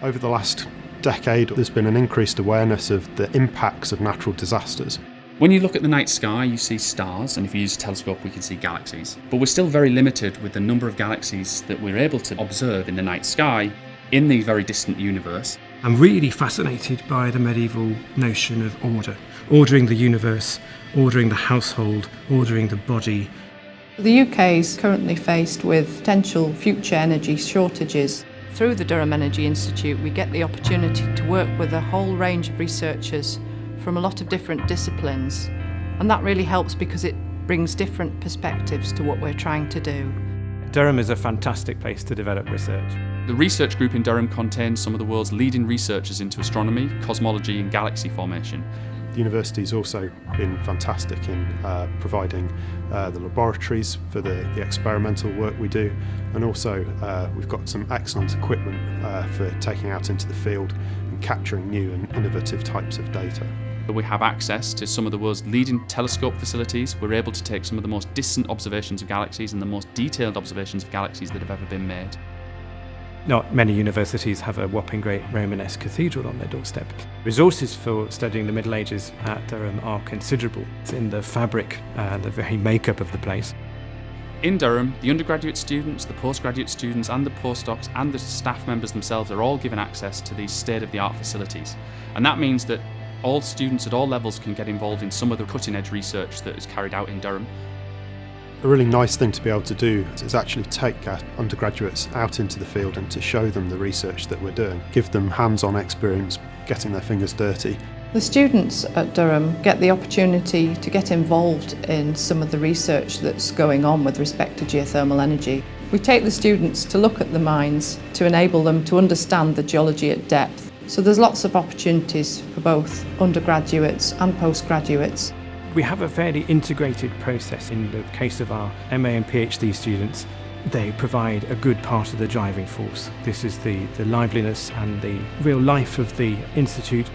Over the last decade, there's been an increased awareness of the impacts of natural disasters. When you look at the night sky, you see stars, and if you use a telescope, we can see galaxies. But we're still very limited with the number of galaxies that we're able to observe in the night sky in the very distant universe. I'm really fascinated by the medieval notion of order, ordering the universe, ordering the household, ordering the body. The UK is currently faced with potential future energy shortages. Through the Durham Energy Institute, we get the opportunity to work with a whole range of researchers from a lot of different disciplines, and that really helps because it brings different perspectives to what we're trying to do. Durham is a fantastic place to develop research. The research group in Durham contains some of the world's leading researchers into astronomy, cosmology and galaxy formation. The university's also been fantastic in providing the laboratories for the experimental work we do, and also we've got some excellent equipment for taking out into the field and capturing new and innovative types of data. We have access to some of the world's leading telescope facilities. We're able to take some of the most distant observations of galaxies and the most detailed observations of galaxies that have ever been made. Not many universities have a whopping great Romanesque cathedral on their doorstep. Resources for studying the Middle Ages at Durham are considerable. It's in the fabric, the very makeup of the place. In Durham, the undergraduate students, the postgraduate students and the postdocs and the staff members themselves are all given access to these state-of-the-art facilities. And that means that all students at all levels can get involved in some of the cutting-edge research that is carried out in Durham. A really nice thing to be able to do is actually take our undergraduates out into the field and to show them the research that we're doing, give them hands-on experience, getting their fingers dirty. The students at Durham get the opportunity to get involved in some of the research that's going on with respect to geothermal energy. We take the students to look at the mines to enable them to understand the geology at depth. So there's lots of opportunities for both undergraduates and postgraduates. We have a fairly integrated process. In the case of our MA and PhD students, they provide a good part of the driving force. This is the liveliness and the real life of the institute.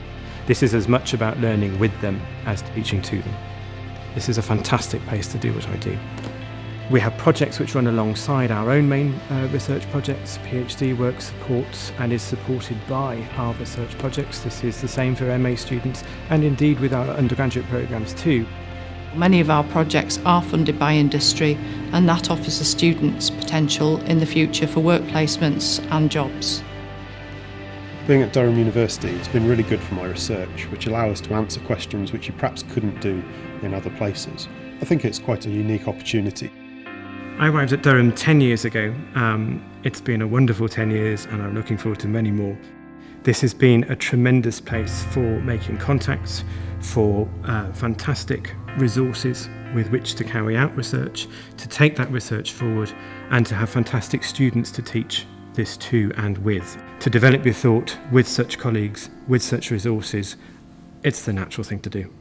This is as much about learning with them as teaching to them. This is a fantastic place to do what I do. We have projects which run alongside our own main research projects. PhD work supports and is supported by our research projects. This is the same for MA students and indeed with our undergraduate programmes too. Many of our projects are funded by industry, and that offers the students potential in the future for work placements and jobs. Being at Durham University has been really good for my research, which allows us to answer questions which you perhaps couldn't do in other places. I think it's quite a unique opportunity. I arrived at Durham 10 years ago. It's been a wonderful 10 years and I'm looking forward to many more. This has been a tremendous place for making contacts, for fantastic resources with which to carry out research, to take that research forward and to have fantastic students to teach this to and with. To develop your thought with such colleagues, with such resources, it's the natural thing to do.